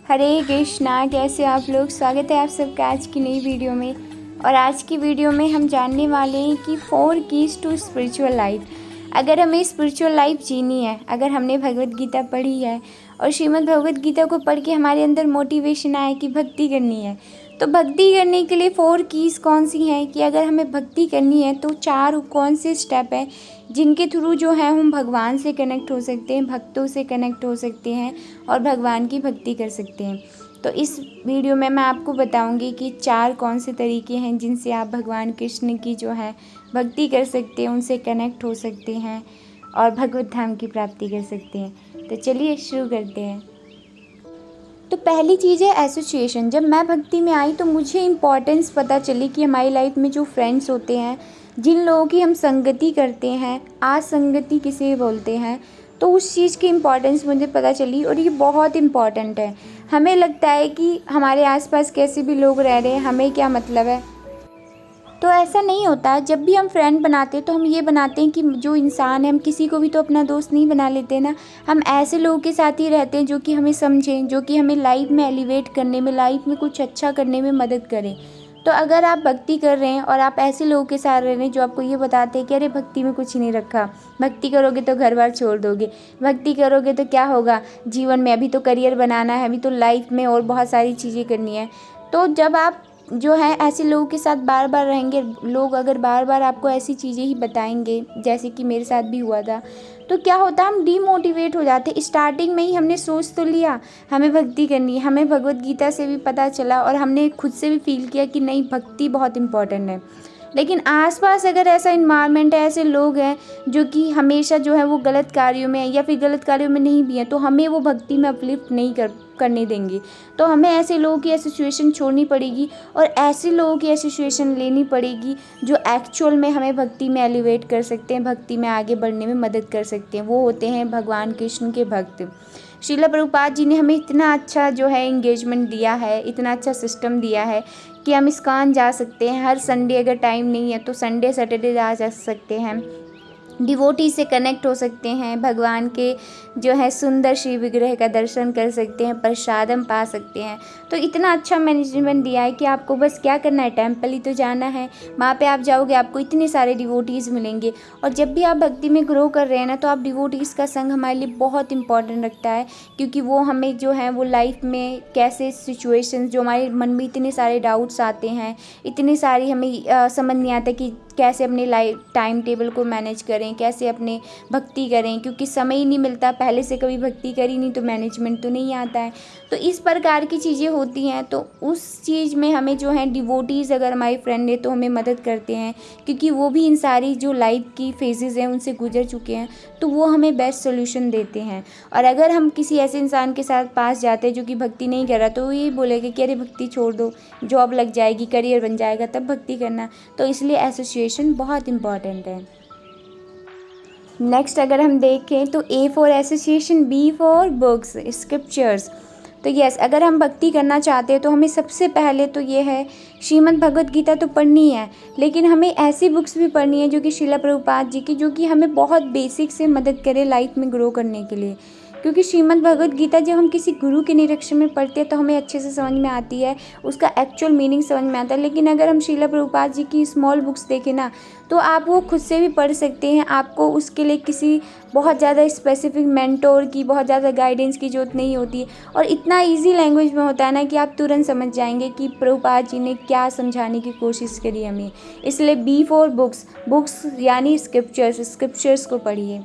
हरे कृष्णा। कैसे आप लोग? स्वागत है आप सबका आज की नई वीडियो में। और आज की वीडियो में हम जानने वाले हैं कि 4 कीज़ टू स्पिरिचुअल लाइफ। अगर हमें स्पिरिचुअल लाइफ जीनी है, अगर हमने भगवत गीता पढ़ी है और श्रीमद् भगवत गीता को पढ़ के हमारे अंदर मोटिवेशन आए कि भक्ति करनी है, तो भक्ति करने के लिए 4 कीज़ कौन सी हैं कि अगर हमें भक्ति करनी है तो 4 कौन से स्टेप हैं जिनके थ्रू जो है हम भगवान से कनेक्ट हो सकते हैं, भक्तों से कनेक्ट हो सकते हैं और भगवान की भक्ति कर सकते हैं। तो इस वीडियो में मैं आपको बताऊंगी कि 4 कौन से तरीके हैं जिनसे आप भगवान कृष्ण की जो है भक्ति कर सकते हैं, उनसे कनेक्ट हो सकते हैं और भगवत धाम की प्राप्ति कर सकते हैं। तो चलिए शुरू करते हैं। तो पहली चीज़ है एसोसिएशन। जब मैं भक्ति में आई तो मुझे इम्पोर्टेंस पता चली कि हमारी लाइफ में जो फ्रेंड्स होते हैं, जिन लोगों की हम संगति करते हैं, आज संगति किसे बोलते हैं, तो उस चीज़ की इम्पोर्टेंस मुझे पता चली और ये बहुत इम्पॉर्टेंट है। हमें लगता है कि हमारे आसपास कैसे भी लोग रह रहे हैं, हमें क्या मतलब है, तो ऐसा नहीं होता है। जब भी हम फ्रेंड बनाते हैं तो हम ये बनाते हैं कि जो इंसान है, हम किसी को भी तो अपना दोस्त नहीं बना लेते ना। हम ऐसे लोगों के साथ ही रहते हैं जो कि हमें समझें, जो कि हमें लाइफ में एलिवेट करने में, लाइफ में कुछ अच्छा करने में मदद करें। तो अगर आप भक्ति कर रहे हैं और आप ऐसे लोगों के साथ रह रहे हैं जो आपको ये बताते हैं कि अरे भक्ति में कुछ नहीं रखा, भक्ति करोगे तो घर बार छोड़ दोगे, भक्ति करोगे तो क्या होगा जीवन में, अभी तो करियर बनाना है, अभी तो लाइफ में और बहुत सारी चीज़ें करनी है। तो जब आप जो है ऐसे लोगों के साथ बार बार रहेंगे, लोग अगर बार बार आपको ऐसी चीज़ें ही बताएंगे जैसे कि मेरे साथ भी हुआ था, तो क्या होता है हम डीमोटिवेट हो जाते। स्टार्टिंग में ही हमने सोच तो लिया हमें भक्ति करनी है, हमें भगवत गीता से भी पता चला और हमने खुद से भी फील किया कि नहीं, भक्ति बहुत इम्पोर्टेंट है। लेकिन आसपास अगर ऐसा इन्वायरमेंट है, ऐसे लोग हैं जो कि हमेशा जो है वो गलत कार्यों में है या फिर गलत कार्यों में नहीं भी हैं, तो हमें वो भक्ति में अपलिफ्ट नहीं करने देंगे। तो हमें ऐसे लोगों की एसोसिएशन छोड़नी पड़ेगी और ऐसे लोगों की एसोसिएशन लेनी पड़ेगी जो एक्चुअल में हमें भक्ति में एलिवेट कर सकते हैं, भक्ति में आगे बढ़ने में मदद कर सकते हैं। वो होते हैं भगवान कृष्ण के भक्त। श्रील प्रभुपाद जी ने हमें इतना अच्छा जो है इंगेजमेंट दिया है, इतना अच्छा सिस्टम दिया है कि हम इस्कॉन जा सकते हैं। हर संडे अगर टाइम नहीं है तो संडे सैटरडे जा सकते हैं, डिवोटी से कनेक्ट हो सकते हैं, भगवान के जो है सुंदर श्री विग्रह का दर्शन कर सकते हैं, प्रसादम पा सकते हैं। तो इतना अच्छा मैनेजमेंट दिया है कि आपको बस क्या करना है, टेंपल ही तो जाना है। वहाँ पे आप जाओगे, आपको इतने सारे डिवोटीज़ मिलेंगे। और जब भी आप भक्ति में ग्रो कर रहे हैं ना, तो आप डिवोटीज़ का संग हमारे लिए बहुत इंपॉर्टेंट रखता है, क्योंकि वो हमें जो है वो लाइफ में कैसे सिचुएशंस, जो हमारे मन में इतने सारे डाउट्स आते हैं, इतनी सारी हमें समझ नहीं आता कि कैसे अपने लाइफ टाइम टेबल को मैनेज करें, कैसे अपने भक्ति करें, क्योंकि समय ही नहीं मिलता। पहले से कभी भक्ति करी नहीं तो मैनेजमेंट तो नहीं आता है। तो इस प्रकार की चीज़ें होती हैं। तो उस चीज़ में हमें जो है डिवोटीज़ अगर हमारे फ्रेंड है तो हमें मदद करते हैं, क्योंकि वो भी इन सारी जो लाइफ की फेजेज़ हैं उनसे गुजर चुके हैं, तो वो हमें बेस्ट सोल्यूशन देते हैं। और अगर हम किसी ऐसे इंसान के साथ पास जाते हैं जो कि भक्ति नहीं कर रहा, तो वो ये बोलेगा कि अरे भक्ति छोड़ दो, जॉब लग जाएगी, करियर बन जाएगा, तब भक्ति करना। तो इसलिए एसोसिएशन बहुत इम्पॉर्टेंट है। नेक्स्ट अगर हम देखें तो A for association, B for books, scriptures. तो यस, अगर हम भक्ति करना चाहते हैं तो हमें सबसे पहले तो ये है श्रीमद् भगवत गीता तो पढ़नी है, लेकिन हमें ऐसी बुक्स भी पढ़नी है जो कि श्रील प्रभुपाद जी की, जो कि हमें बहुत बेसिक से मदद करे लाइफ में ग्रो करने के लिए। क्योंकि श्रीमद् भगवत गीता जब हम किसी गुरु के निरीक्षण में पढ़ते हैं तो हमें अच्छे से समझ में आती है, उसका एक्चुअल मीनिंग समझ में आता है। लेकिन अगर हम श्रील प्रभुपाद जी की स्मॉल बुक्स देखें ना, तो आप वो खुद से भी पढ़ सकते हैं। आपको उसके लिए किसी बहुत ज़्यादा स्पेसिफिक मेंटोर की, बहुत ज़्यादा गाइडेंस की ज़रूरत नहीं होती है, और इतना ईजी लैंग्वेज में होता है ना कि आप तुरंत समझ जाएंगे कि प्रभुपाद जी ने क्या समझाने की कोशिश करी हमें। इसलिए बी फॉर बुक्स, बुक्स यानी स्क्रिप्चर्स को पढ़िए।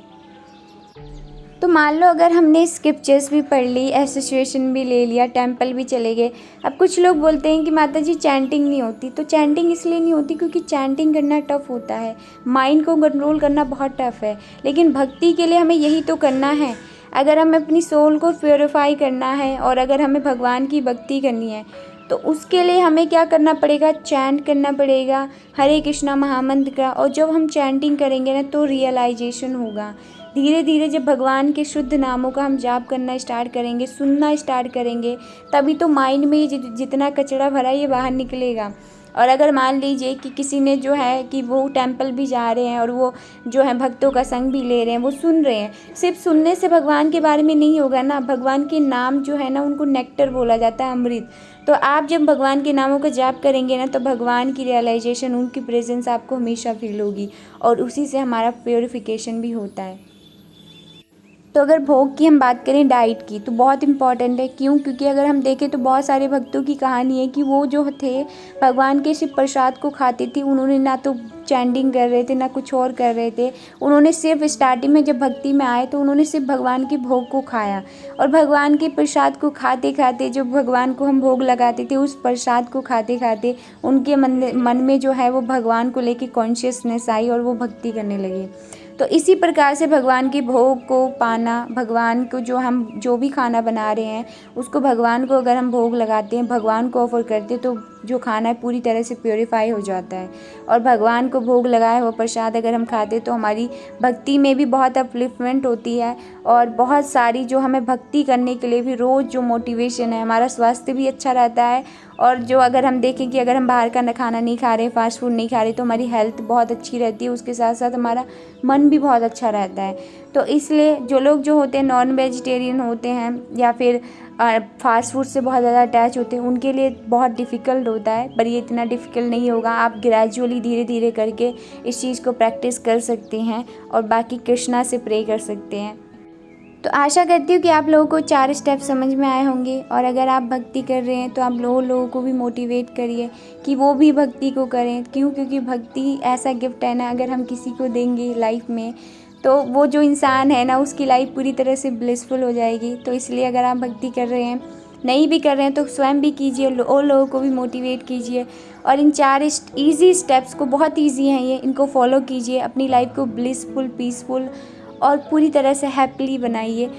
तो मान लो अगर हमने स्क्रिप्चर्स भी पढ़ ली, एसोसिएशन भी ले लिया, टेंपल भी चले गए। अब कुछ लोग बोलते हैं कि माता जी चैंटिंग नहीं होती। तो चैंटिंग इसलिए नहीं होती क्योंकि चैंटिंग करना टफ़ होता है, माइंड को कंट्रोल करना बहुत टफ़ है। लेकिन भक्ति के लिए हमें यही तो करना है। अगर हमें अपनी सोल को प्योरीफाई करना है और अगर हमें भगवान की भक्ति करनी है, तो उसके लिए हमें क्या करना पड़ेगा, चैंट करना पड़ेगा हरे कृष्णा महामंत्र का। और जब हम चैंटिंग करेंगे ना तो रियलाइजेशन होगा। धीरे धीरे जब भगवान के शुद्ध नामों का हम जाप करना स्टार्ट करेंगे, सुनना स्टार्ट करेंगे, तभी तो माइंड में ये जितना कचरा भरा ये बाहर निकलेगा। और अगर मान लीजिए कि किसी ने जो है कि वो टेम्पल भी जा रहे हैं और वो जो है भक्तों का संग भी ले रहे हैं, वो सुन रहे हैं, सिर्फ सुनने से भगवान के बारे में नहीं होगा ना। भगवान के नाम जो है ना, उनको नेक्टर बोला जाता है, अमृत। तो आप जब भगवान के नामों का जाप करेंगे ना, तो भगवान की रियलाइजेशन, उनकी प्रेजेंस आपको हमेशा फील होगी और उसी से हमारा प्योरिफिकेशन भी होता है। तो अगर भोग की हम बात करें, डाइट की, तो बहुत इम्पॉर्टेंट है। क्यों? क्योंकि अगर हम देखें तो बहुत सारे भक्तों की कहानी है कि वो जो थे भगवान के शिव प्रसाद को खाते थे, उन्होंने ना तो चैंटिंग कर रहे थे ना कुछ और कर रहे थे। उन्होंने सिर्फ स्टार्टिंग में जब भक्ति में आए तो उन्होंने सिर्फ भगवान के भोग को खाया, और भगवान के प्रसाद को खाते खाते, जो भगवान को हम भोग लगाते थे, उस प्रसाद को खाते खाते उनके मन में जो है वो भगवान को लेके कॉन्शियसनेस आई और वो भक्ति करने लगे। तो इसी प्रकार से भगवान के भोग को पाना, भगवान को जो भी खाना बना रहे हैं उसको भगवान को अगर हम भोग लगाते हैं, भगवान को ऑफर करते हैं, तो जो खाना है पूरी तरह से प्योरीफाई हो जाता है। और भगवान को भोग लगाया हुआ प्रसाद अगर हम खाते तो हमारी भक्ति में भी बहुत अपलिफ्टमेंट होती है, और बहुत सारी जो हमें भक्ति करने के लिए भी रोज़ जो मोटिवेशन है, हमारा स्वास्थ्य भी अच्छा रहता है। और जो अगर हम देखें कि अगर हम बाहर का खाना नहीं खा रहे, फास्ट फूड नहीं खा रहे, तो हमारी हेल्थ बहुत अच्छी रहती है, उसके साथ साथ हमारा मन भी बहुत अच्छा रहता है। तो इसलिए जो लोग जो होते हैं नॉन वेजिटेरियन होते हैं या फिर फास्ट फूड से बहुत ज़्यादा अटैच होते हैं, उनके लिए बहुत डिफ़िकल्ट होता है, पर ये इतना डिफ़िकल्ट नहीं होगा। आप ग्रेजुअली धीरे धीरे करके इस चीज़ को प्रैक्टिस कर सकते हैं और बाकी कृष्णा से प्रे कर सकते हैं। तो आशा करती हूँ कि आप लोगों को 4 स्टेप समझ में आए होंगे, और अगर आप भक्ति कर रहे हैं तो आप लोगों को भी मोटिवेट करिए कि वो भी भक्ति को करें। क्यों? क्योंकि भक्ति ऐसा गिफ्ट है ना, अगर हम किसी को देंगे लाइफ में, तो वो जो इंसान है ना, उसकी लाइफ पूरी तरह से ब्लिसफुल हो जाएगी। तो इसलिए अगर आप भक्ति कर रहे हैं, नहीं भी कर रहे हैं, तो स्वयं भी कीजिए और लोगों को भी मोटिवेट कीजिए। और इन 4 ईजी स्टेप्स को, बहुत ईजी हैं ये, इनको फॉलो कीजिए, अपनी लाइफ को ब्लिसफुल, पीसफुल और पूरी तरह से हैप्पीली बनाइए।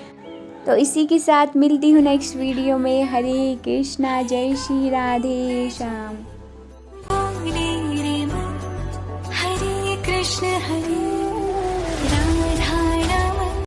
तो इसी के साथ मिलती हूँ नेक्स्ट वीडियो में। हरे कृष्णा, जय श्री राधे श्याम। हरे कृष्ण हरे